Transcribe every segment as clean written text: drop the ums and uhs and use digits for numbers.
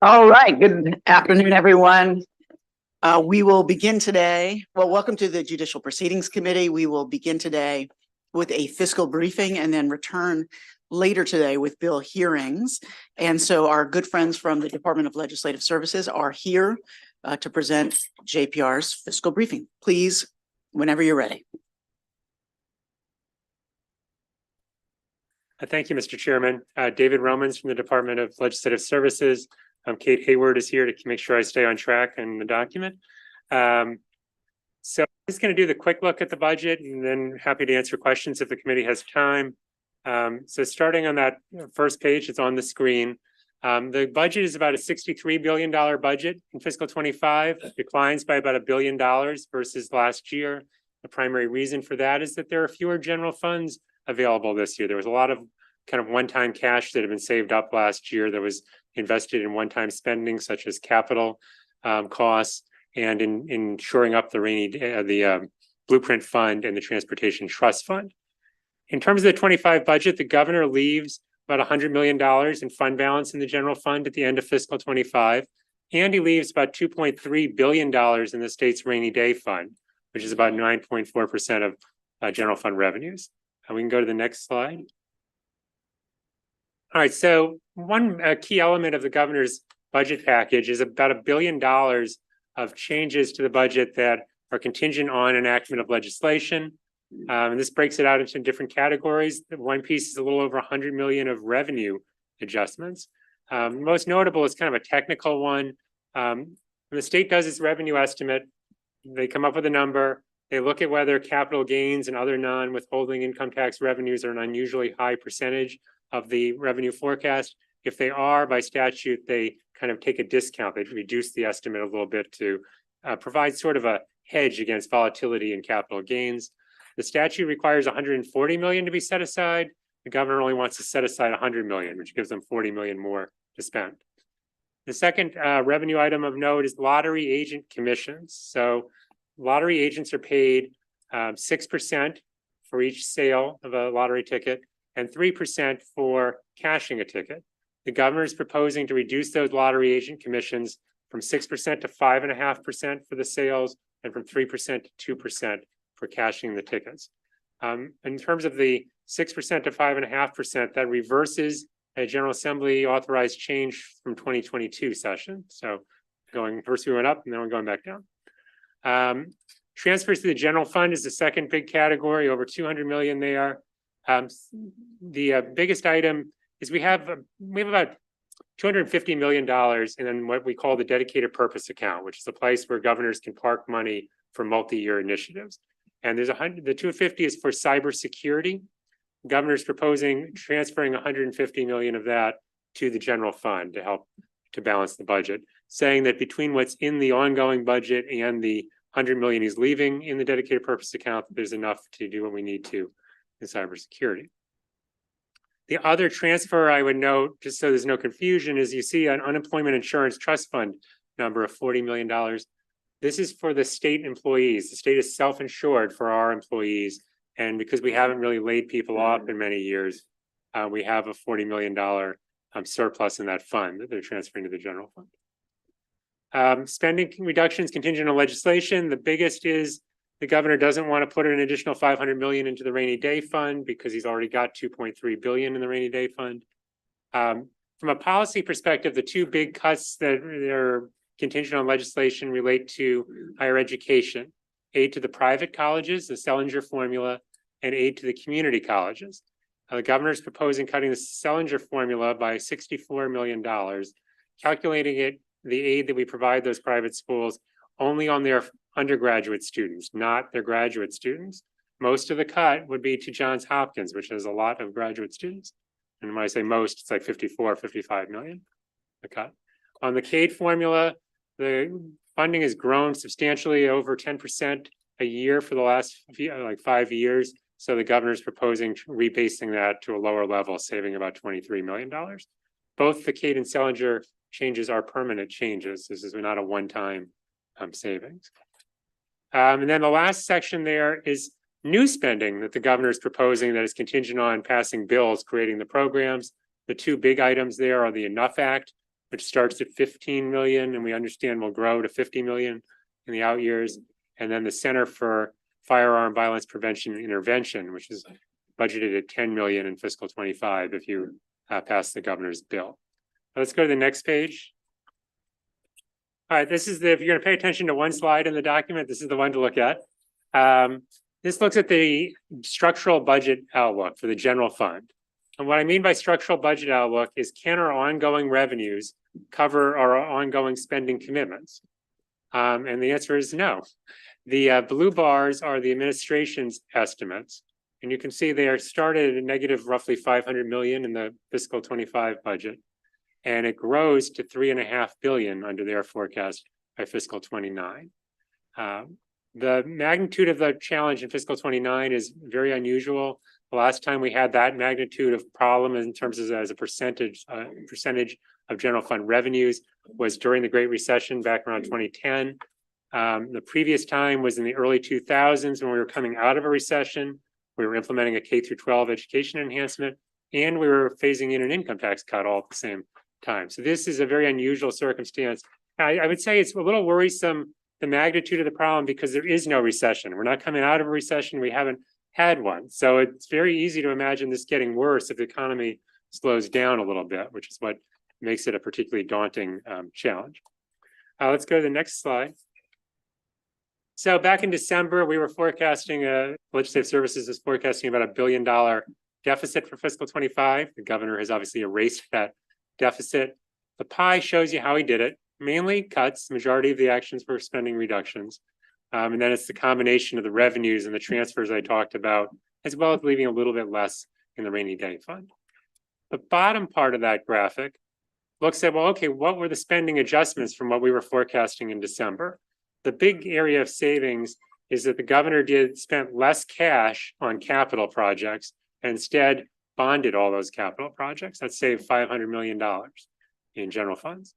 All right, good afternoon, everyone. We will begin today. Well, welcome to the Judicial Proceedings Committee. We will begin today with a fiscal briefing and then return later today with bill hearings. And so our good friends from the Department of Legislative Services are here to present JPR's fiscal briefing. Please, whenever you're ready. Thank you, Mr. Chairman. David Romans from the Department of Legislative Services. Kate Hayward is here to make sure I stay on track in the document. So I'm just going to do the quick look at the budget and then happy to answer questions if the committee has time. So starting on that first page, it's on the screen. The budget is about a $63 billion budget in fiscal 25, declines by about $1 billion versus last year. The primary reason for that is that there are fewer general funds available this year. There was a lot of kind of one-time cash that had been saved up last year that was invested in one-time spending, such as capital costs and in shoring up the Blueprint Fund and the Transportation Trust Fund. In terms of the 25 budget, the governor leaves about $100 million in fund balance in the general fund at the end of fiscal 25, and he leaves about $2.3 billion in the state's rainy day fund, which is about 9.4% of general fund revenues. We can go to the next slide. All right, so one key element of the governor's budget package is about $1 billion of changes to the budget that are contingent on enactment of legislation. And this breaks it out into different categories. One piece is a little over 100 million of revenue adjustments. Most notable is kind of a technical one. When the state does its revenue estimate, they come up with a number. They look at whether capital gains and other non-withholding income tax revenues are an unusually high percentage of the revenue forecast. If they are, by statute, they kind of take a discount. They reduce the estimate a little bit to provide sort of a hedge against volatility in capital gains. The statute requires 140 million to be set aside. The governor only wants to set aside 100 million, which gives them 40 million more to spend. The second revenue item of note is lottery agent commissions. So lottery agents are paid 6% for each sale of a lottery ticket and 3% for cashing a ticket. The governor is proposing to reduce those lottery agent commissions from 6% to 5.5% for the sales and from 3% to 2% for cashing the tickets. In terms of the 6% to 5.5%, that reverses a General Assembly authorized change from 2022 session. So first we went up and then we're going back down. Transfers to the general fund is the second big category, over 200 million there. The biggest item is we have about $250 million in what we call the dedicated purpose account, which is a place where governors can park money for multi-year initiatives. And there's the 250 is for cybersecurity. The governor's proposing transferring 150 million of that to the general fund to help to balance the budget, saying that between what's in the ongoing budget and the 100 million he's leaving in the dedicated purpose account, there's enough to do what we need to in cybersecurity. The other transfer I would note, just so there's no confusion, is you see an unemployment insurance trust fund number of $40 million. This is for the state employees. The state is self-insured for our employees. And because we haven't really laid people off in many years, we have a $40 million surplus in that fund that they're transferring to the general fund. Spending reductions contingent on legislation. The biggest is the governor doesn't want to put an additional 500 million into the rainy day fund because he's already got 2.3 billion in the rainy day fund. From a policy perspective, the two big cuts that are contingent on legislation relate to higher education, aid to the private colleges, the Sellinger formula, and aid to the community colleges. The governor is proposing cutting the Sellinger formula by $64 million, calculating the aid that we provide those private schools only on their undergraduate students, not their graduate students. Most of the cut would be to Johns Hopkins, which has a lot of graduate students. And when I say most, it's like 55 million, the cut. On the CADE formula, the funding has grown substantially over 10% a year for the last 5 years. So the governor's proposing rebasing that to a lower level, saving about $23 million. Both the CADE and Sellinger changes are permanent changes. This is not a one-time savings. And then the last section there is new spending that the governor is proposing that is contingent on passing bills creating the programs. The two big items there are the Enough Act, which starts at 15 million and we understand will grow to 50 million in the out years. And then the Center for Firearm Violence Prevention and Intervention, which is budgeted at 10 million in fiscal 25 if you pass the governor's bill. Let's go to the next page. All right, this is if you're going to pay attention to one slide in the document, this is the one to look at. This looks at the structural budget outlook for the general fund. And what I mean by structural budget outlook is, can our ongoing revenues cover our ongoing spending commitments? And the answer is no. The blue bars are the administration's estimates. And you can see they are started at a negative roughly 500 million in the fiscal 25 budget. And it grows to 3.5 billion under their forecast by fiscal 29. The magnitude of the challenge in fiscal 29 is very unusual. The last time we had that magnitude of problem in terms of as a percentage of general fund revenues was during the Great Recession back around 2010. The previous time was in the early 2000s when we were coming out of a recession. We were implementing a K through 12 education enhancement, and we were phasing in an income tax cut all at the same time. So this is a very unusual circumstance. I would say it's a little worrisome, the magnitude of the problem, because there is no recession. We're not coming out of a recession. We haven't had one. So it's very easy to imagine this getting worse if the economy slows down a little bit, which is what makes it a particularly daunting challenge. Let's go to the next slide. So back in December, we were forecasting, Legislative Services is forecasting about $1 billion deficit for fiscal 25. The governor has obviously erased that deficit. The pie shows you how he did it. Mainly cuts, majority of the actions were spending reductions. And then it's the combination of the revenues and the transfers I talked about, as well as leaving a little bit less in the rainy day fund. The bottom part of that graphic looks at, well, okay, what were the spending adjustments from what we were forecasting in December? The big area of savings is that the governor spent less cash on capital projects and instead bonded all those capital projects. That saved $500 million in general funds.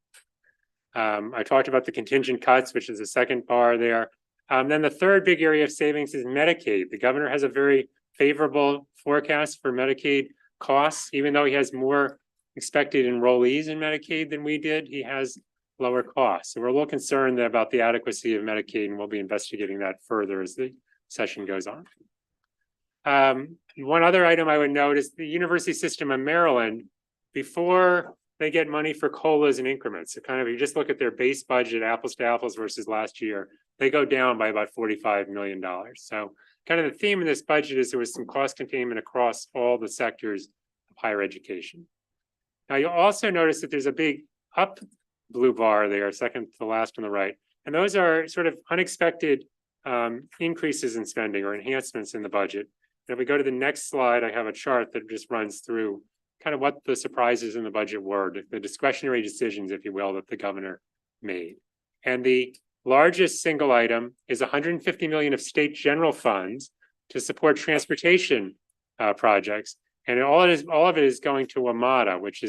I talked about the contingent cuts, which is the second bar there. Then the third big area of savings is Medicaid. The governor has a very favorable forecast for Medicaid costs. Even though he has more expected enrollees in Medicaid than we did, he has lower costs. So we're a little concerned about the adequacy of Medicaid, and we'll be investigating that further as the session goes on. One other item I would note is the university system in Maryland, before they get money for COLAs and increments. So kind of, you just look at their base budget, apples to apples versus last year, they go down by about $45 million. So kind of the theme of this budget is there was some cost containment across all the sectors of higher education. Now you'll also notice that there's a big up blue bar there, second to the last on the right. And those are sort of unexpected increases in spending or enhancements in the budget. And if we go to the next slide, I have a chart that just runs through kind of what the surprises in the budget were, the discretionary decisions, if you will, that the governor made. And the largest single item is 150 million of state general funds to support transportation projects. And all of it is going to WMATA, which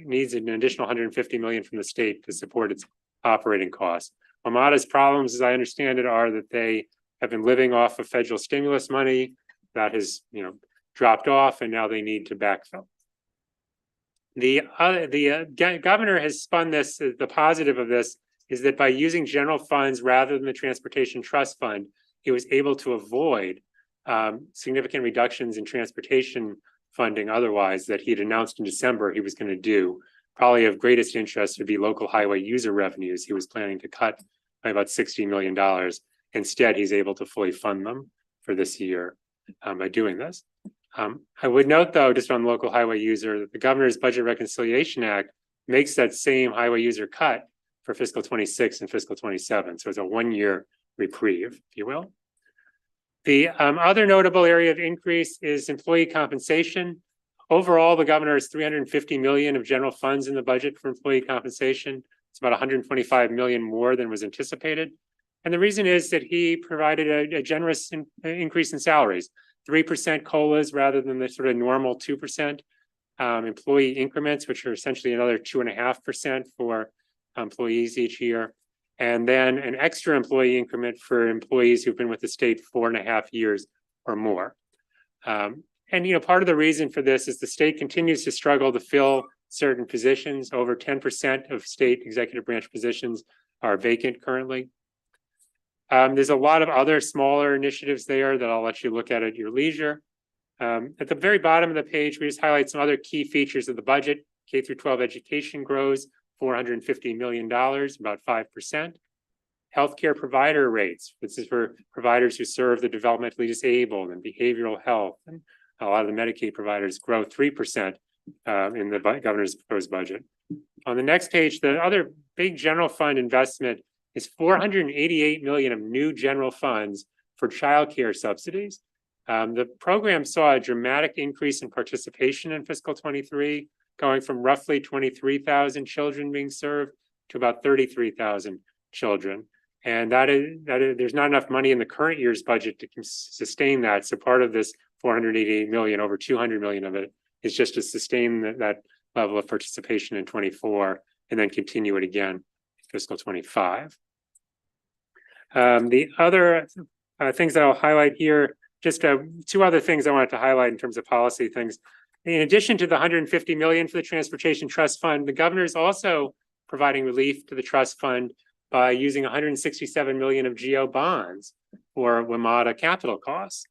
needs an additional 150 million from the state to support its operating costs. WMATA's problems, as I understand it, are that they have been living off of federal stimulus money that has, dropped off, and now they need to backfill. The governor has spun this. The positive of this is that by using general funds rather than the transportation trust fund, he was able to avoid significant reductions in transportation funding otherwise that he had announced in December he was going to do. Probably of greatest interest would be local highway user revenues. He was planning to cut by about $60 million. Instead, he's able to fully fund them for this year by doing this. I would note, though, just on local highway user, that the Governor's Budget Reconciliation Act makes that same highway user cut for fiscal 26 and fiscal 27. So it's a one-year reprieve, if you will. The other notable area of increase is employee compensation. Overall, the governor has 350 million of general funds in the budget for employee compensation. It's about 125 million more than was anticipated. And the reason is that he provided a generous increase in salaries, 3% COLAs rather than the sort of normal 2%, employee increments, which are essentially another 2.5% for employees each year. And then an extra employee increment for employees who've been with the state 4.5 years or more. And part of the reason for this is the state continues to struggle to fill certain positions. Over 10% of state executive branch positions are vacant currently. There's a lot of other smaller initiatives there that I'll let you look at your leisure. At the very bottom of the page, we just highlight some other key features of the budget. K through 12 education grows $450 million, about 5%. Healthcare provider rates, this is for providers who serve the developmentally disabled and behavioral health, and a lot of the Medicaid providers grow 3% in the governor's proposed budget. On the next page, the other big general fund investment is $488 million of new general funds for childcare subsidies. The program saw a dramatic increase in participation in fiscal 23, going from roughly 23,000 children being served to about 33,000 children. And there's not enough money in the current year's budget to sustain that. So part of this 488 million, over 200 million of it, is just to sustain that level of participation in 24 and then continue it again in fiscal 25. The other things that I'll highlight here, just two other things I wanted to highlight in terms of policy things. In addition to the 150 million for the Transportation Trust Fund, the governor is also providing relief to the trust fund by using 167 million of GO bonds for WMATA capital costs,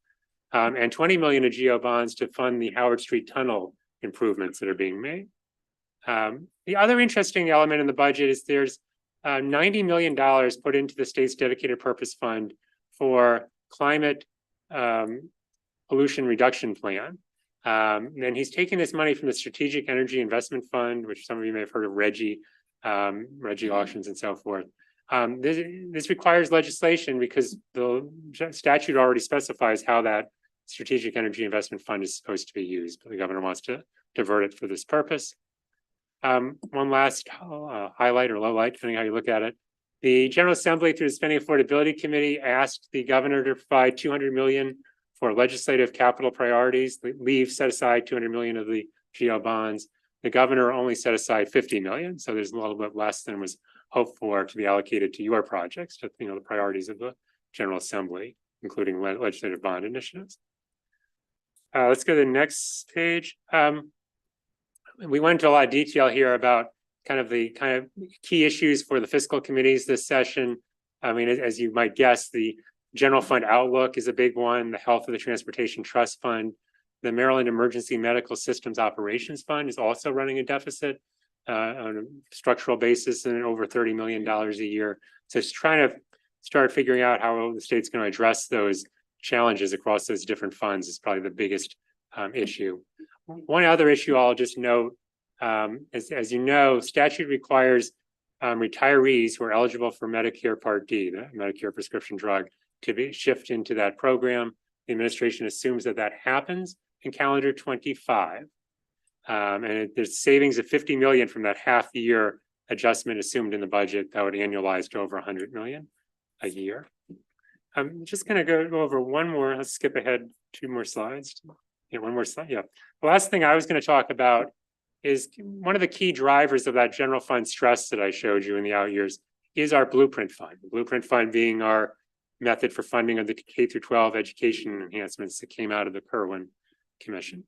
and 20 million of GO bonds to fund the Howard Street Tunnel improvements that are being made. The other interesting element in the budget is there's $90 million put into the state's dedicated purpose fund for climate pollution reduction plan. And he's taking this money from the Strategic Energy Investment Fund, which some of you may have heard of Reggie auctions and so forth. This requires legislation because the statute already specifies how that Strategic Energy Investment Fund is supposed to be used, but the governor wants to divert it for this purpose. One last highlight or low light, depending how you look at it. The General Assembly, through the Spending Affordability Committee, asked the governor to provide 200 million for legislative capital priorities, set aside 200 million of the GO bonds. The governor only set aside 50 million, so there's a little bit less than was hoped for to be allocated to your projects, to the priorities of the General Assembly, including legislative bond initiatives. Let's go to the next page. We went into a lot of detail here about the key issues for the fiscal committees this session. I mean, as you might guess, the general fund outlook is a big one, the health of the Transportation Trust Fund. The Maryland Emergency Medical Systems Operations Fund is also running a deficit on a structural basis and over $30 million a year. So it's trying to start figuring out how the state's going to address those challenges across those different funds is probably the biggest issue. One other issue I'll just note, as you know, statute requires retirees who are eligible for Medicare Part D, the Medicare prescription drug, to be shifted into that program. The administration assumes that happens in calendar 25. And there's savings of 50 million from that half year adjustment assumed in the budget that would annualize to over 100 million a year. I'm just going to go over one more. Let's skip ahead 2 more slides. Yeah, one more slide. Yeah. The last thing I was going to talk about is one of the key drivers of that general fund stress that I showed you in the out years is our blueprint fund. The blueprint fund being our method for funding of the K through 12 education enhancements that came out of the Kirwan Commission.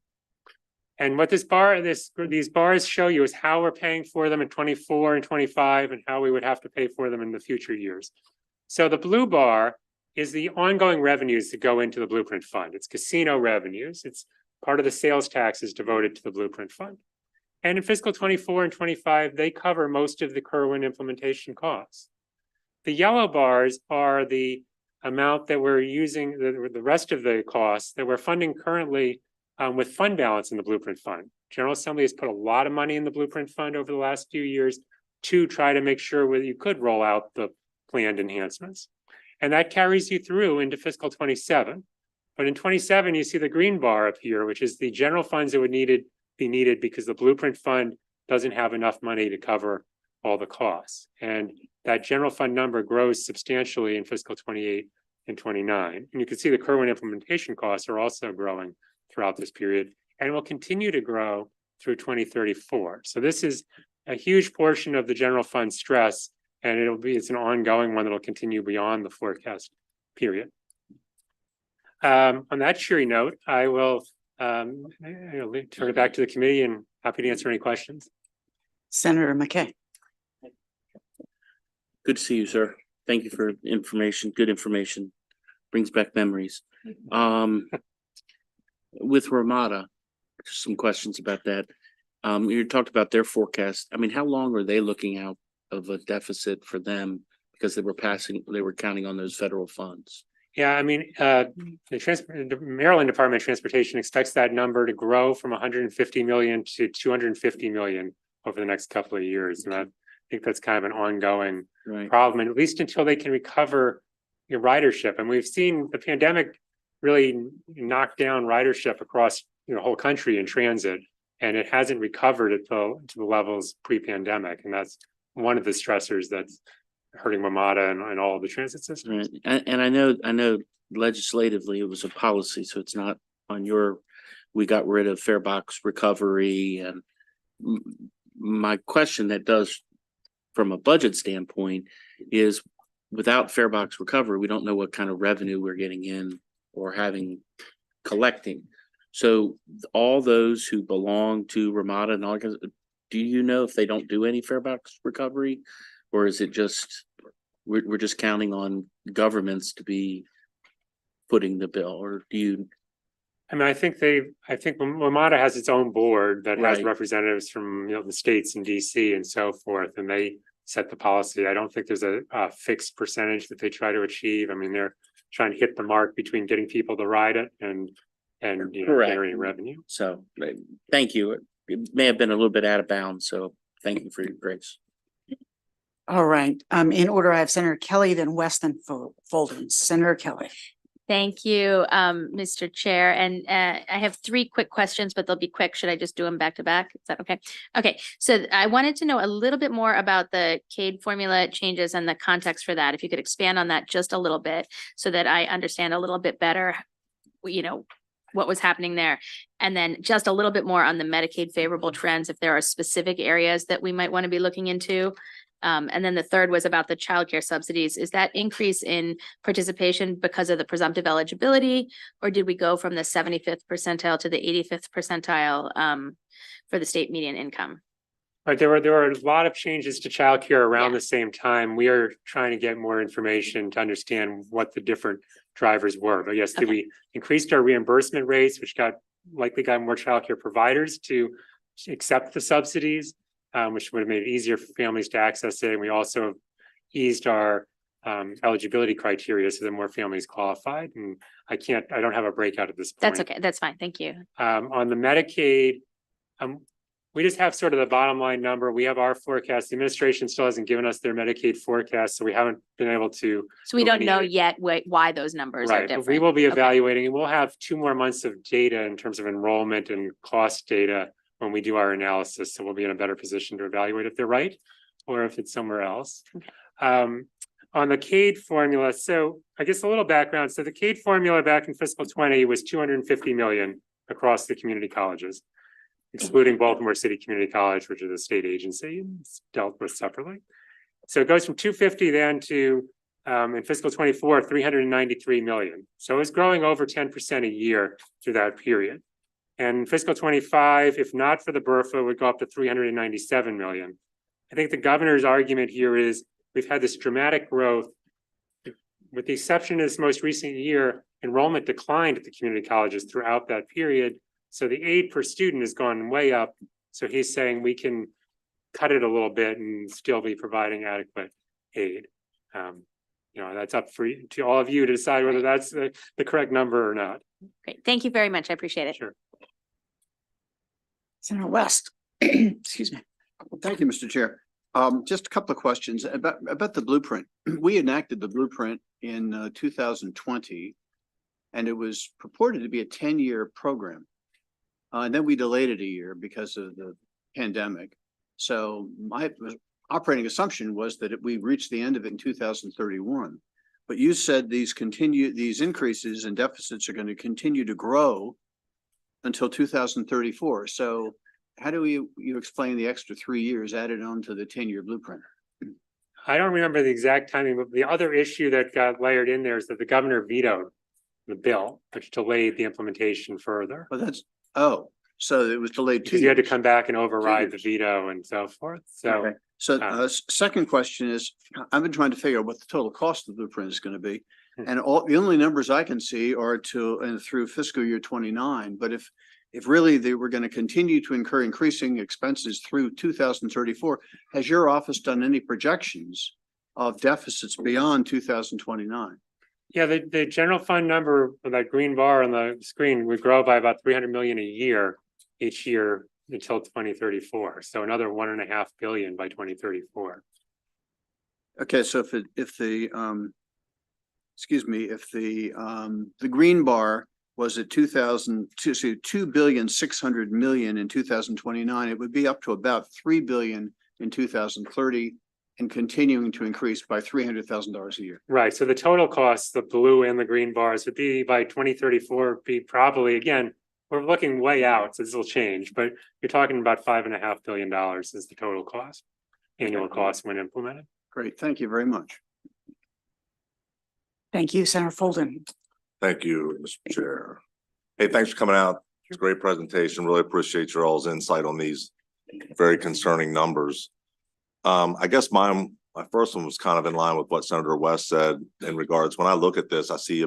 And what these bars show you is how we're paying for them in 24 and 25 and how we would have to pay for them in the future years. So the blue bar is the ongoing revenues that go into the blueprint fund. It's casino revenues. It's part of the sales taxes devoted to the blueprint fund. And in fiscal 24 and 25, they cover most of the Kirwan implementation costs. The yellow bars are the amount that we're using, the rest of the costs that we're funding currently with fund balance in the blueprint fund. General Assembly has put a lot of money in the blueprint fund over the last few years to try to make sure whether you could roll out the planned enhancements. And that carries you through into fiscal 27. But in 27, you see the green bar up here, which is the general funds that would be needed because the blueprint fund doesn't have enough money to cover all the costs. And that general fund number grows substantially in fiscal 28 and 29. And you can see the Kirwan implementation costs are also growing throughout this period and will continue to grow through 2034. So this is a huge portion of the general fund stress, and it's an ongoing one that'll continue beyond the forecast period. On that cheery note, I will turn it back to the committee and happy to answer any questions. Senator McKay. Good to see you, sir. Thank you for information. Good information. Brings back memories. With Ramada, just some questions about that. You talked about their forecast. I mean, how long are they looking out of a deficit for them? Because they were counting on those federal funds. Yeah, I mean, the Maryland Department of Transportation expects that number to grow from 150 million to 250 million over the next couple of years. And I think that's kind of an ongoing problem, and at least until they can recover your ridership. And we've seen the pandemic really knock down ridership across the whole country in transit, and it hasn't recovered to the levels pre-pandemic. And that's one of the stressors that's hurting WMATA and all of the transit systems. Right. And I know legislatively it was a policy, so it's not on your, we got rid of fare box recovery. And my question that does from a budget standpoint is, without fare box recovery, we don't know what kind of revenue we're getting in or collecting. So all those who belong to Ramada and all, do you know if they don't do any fare box recovery? Or is it just, we're just counting on governments to be footing the bill? Or do you? I mean, I think WMATA has its own board that has representatives from the states and DC and so forth, and they set the policy. I don't think there's a fixed percentage that they try to achieve. I mean, they're trying to hit the mark between getting people to ride it and generating revenue. So thank you. It may have been a little bit out of bounds, so thank you for your grace. All right. In order, I have Senator Kelly, then West, then Fulton. Senator Kelly. Thank you, Mr. Chair. And I have 3 quick questions, but they'll be quick. Should I just do them back to back? Is that okay? Okay. So I wanted to know a little bit more about the CADE formula changes and the context for that. If you could expand on that just a little bit so that I understand a little bit better, what was happening there. And then just a little bit more on the Medicaid favorable trends, if there are specific areas that we might want to be looking into. And then the third was about the childcare subsidies. Is that increase in participation because of the presumptive eligibility, or did we go from the 75th percentile to the 85th percentile for the state median income? Right, there were a lot of changes to childcare around the same time. We are trying to get more information to understand what the different drivers were. But yes, we increased our reimbursement rates, which likely got more childcare providers to accept the subsidies, which would have made it easier for families to access it. And we also eased our eligibility criteria so that more families qualified. And I don't have a breakout at this point. That's okay. That's fine. Thank you. On the Medicaid, we just have sort of the bottom line number. We have our forecast. The administration still hasn't given us their Medicaid forecast, so we haven't been able to. So we don't know yet why those numbers are different. But we will be evaluating, and we'll have 2 more months of data in terms of enrollment and cost data when we do our analysis. So we'll be in a better position to evaluate if they're right or if it's somewhere else. Okay. On the CADE formula, so I guess a little background. So the CADE formula back in fiscal 20 was 250 million across the community colleges, excluding Baltimore City Community College, which is a state agency, and it's dealt with separately. So it goes from 250 then to, in fiscal 24, 393 million. So it's growing over 10% a year through that period. And fiscal 25, if not for the BRFA, would go up to 397 million. I think the governor's argument here is we've had this dramatic growth. With the exception of this most recent year, enrollment declined at the community colleges throughout that period. So the aid per student has gone way up. So he's saying we can cut it a little bit and still be providing adequate aid. That's up to all of you to decide whether that's the correct number or not. Great. Thank you very much. I appreciate it. Sure. Senator West. Excuse me. Well, thank you, Mr. Chair. Just a couple of questions about the blueprint. We enacted the blueprint in 2020, and it was purported to be a 10-year program. And then we delayed it a year because of the pandemic. So my operating assumption was that we reached the end of it in 2031. But you said these increases and deficits are going to continue to grow until 2034. So how do you explain the extra 3 years added on to the 10-year blueprint? I don't remember the exact timing, but the other issue that got layered in there is that the governor vetoed the bill, which delayed the implementation further. Well, So it was delayed 2 because you had to years. come back and override the years. veto and so forth. So Okay. So, um, second question is, I've been trying to figure out what the total cost of the blueprint is going to be. Hmm. And the only numbers I can see are through fiscal year 29. But if really they were going to continue to incur increasing expenses through 2034, has your office done any projections of deficits beyond 2029? yeah, the general fund number, that green bar on the screen, would grow by about 300 million a year each year until 2034. So another 1.5 billion by 2034. Okay, so if the green bar was at 2,600,000,000 in 2029, it would be up to about 3 billion in 2030 and continuing to increase by $300,000 a year. Right. So the total cost, the blue and the green bars, would be by 2034, be probably, again, we're looking way out, so this will change, but you're talking about $5.5 billion is the total cost, annual cost when implemented. Great, thank you very much. Thank you, Senator Folden. Thank you, Mr. Chair. Hey, thanks for coming out. It's a great presentation. Really appreciate your all's insight on these very concerning numbers. I guess my first one was kind of in line with what Senator West said in regards, when I look at this, I see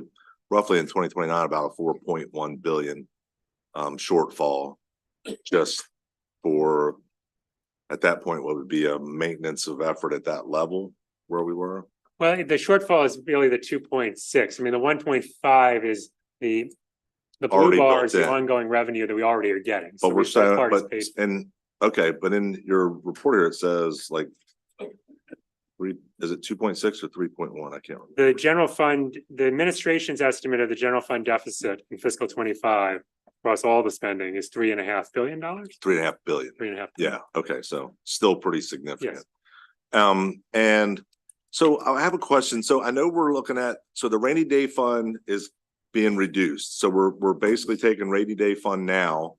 roughly in 2029 about a 4.1 billion shortfall just for, at that point, what would be a maintenance of effort at that level where we were. Well, the shortfall is really the 2.6. I mean, the 1.5 is the blue Already bar built is the in. ongoing revenue that we already are getting. So But we're that saying, part is but, paid. and, okay, but in your report here, it says like, is it 2.6 or 3.1? I can't remember. The general fund, the administration's estimate of the general fund deficit in fiscal 25 across all the spending is $3.5 billion. $3.5 billion. 3.5. Yeah, okay, so still pretty significant. Yes. And so I have a question. So I know we're looking at, so the rainy day fund is being reduced. So we're basically taking rainy day fund now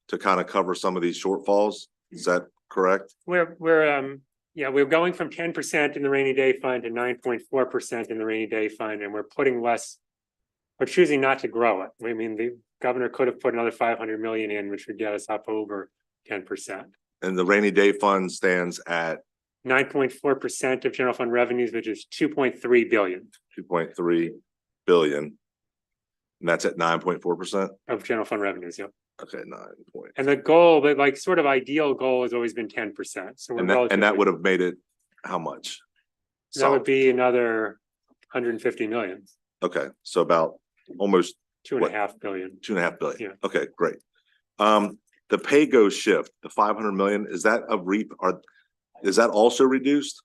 to kind of cover some of these shortfalls. Is that correct? We're going from 10% in the rainy day fund to 9.4% in the rainy day fund, and we're putting less. We're choosing not to grow it. I mean, the governor could have put another 500 million in, which would get us up over 10%. And the rainy day fund stands at 9.4% of general fund revenues, which is 2.3 billion 2.3 billion. And that's at 9.4%. of general fund revenues. Yep. Okay, 9 point. And the goal, the like sort of ideal goal has always been 10%. So we're And that relatively- would have made it how much? that would be another 150 million, Okay, so about almost 2.5 billion. 2.5 billion. Yeah. Okay, great. The pay-go shift, the 500 million, is that is that also reduced?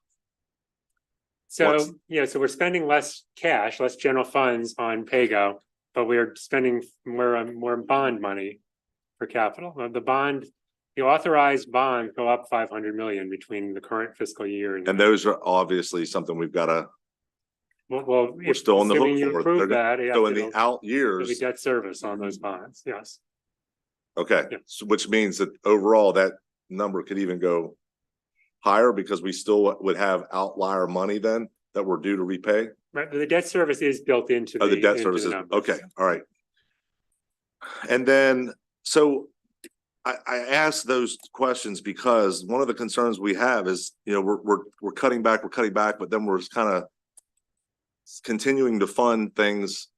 So, What's- yeah, so we're spending less cash, less general funds on PAYGO, but we're spending more bond money for capital. The authorized bonds go up 500 million between the current fiscal year And those are obviously something we've got to, well, we're still on the assuming hook you for. approve They're- that, yeah, So in the there'll out be years, debt service on those bonds, yes. okay, Yeah. so which means that overall that number could even go higher because we still would have outlier money then that we're due to repay? Right, but the debt service is built into Oh, the debt into services, numbers. okay, all right. And then, so I asked those questions because one of the concerns we have is, you know, we're cutting back, but then we're kind of continuing to fund things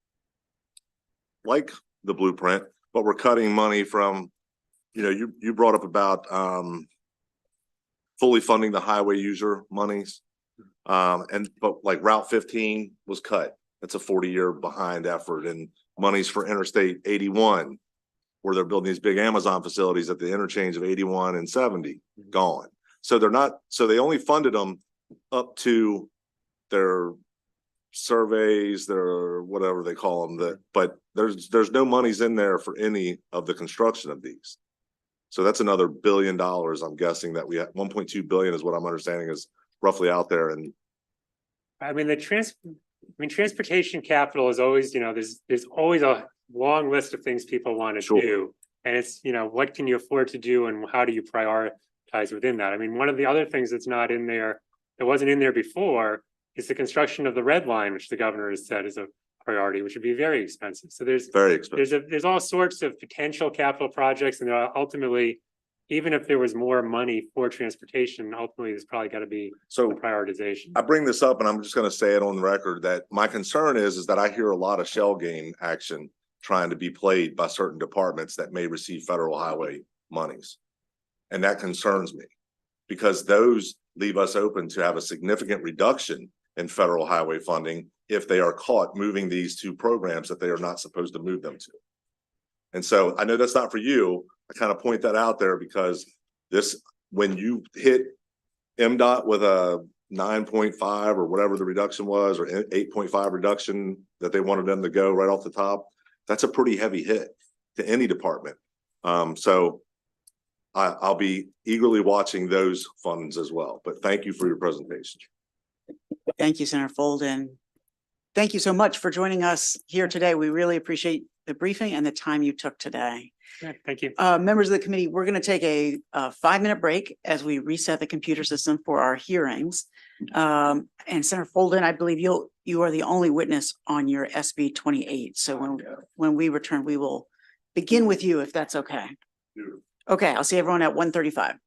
like the blueprint, but we're cutting money from, you know, you brought up about fully funding the highway user monies. But like Route 15 was cut. That's a 40-year behind effort, and monies for Interstate 81, where they're building these big Amazon facilities at the interchange of 81 and 70, gone. So they only funded them up to their surveys, their whatever they call them, but there's no monies in there for any of the construction of these. So that's another $1 billion, I'm guessing, that we have. 1.2 billion is what I'm understanding is roughly out there. And I mean, transportation capital is always, you know, there's always a long list of things people want to Sure. do. And it's, you know, what can you afford to do and how do you prioritize within that? I mean, one of the other things that's not in there, that wasn't in there before, is the construction of the red line, which the governor has said is a priority, which would be very expensive. So Very expensive. there's all sorts of potential capital projects, and ultimately, even if there was more money for transportation, ultimately there's probably got to be a So prioritization. I bring this up and I'm just gonna say it on the record that my concern is that I hear a lot of shell game action trying to be played by certain departments that may receive federal highway monies. And that concerns me because those leave us open to have a significant reduction in federal highway funding if they are caught moving these two programs that they are not supposed to move them to. And so I know that's not for you. I kind of point that out there because when you hit MDOT with a 9.5 or whatever the reduction was, or 8.5 reduction that they wanted them to go right off the top, that's a pretty heavy hit to any department. So I'll be eagerly watching those funds as well, but thank you for your presentation. Thank you, Senator Folden. Thank you so much for joining us here today. We really appreciate the briefing and the time you took today. Yeah, thank you. Members of the committee, we're going to take a 5-minute break as we reset the computer system for our hearings. And Senator Folden, I believe you are the only witness on your SB 28. So when we return, we will begin with you if that's okay. Okay, I'll see everyone at 1:35.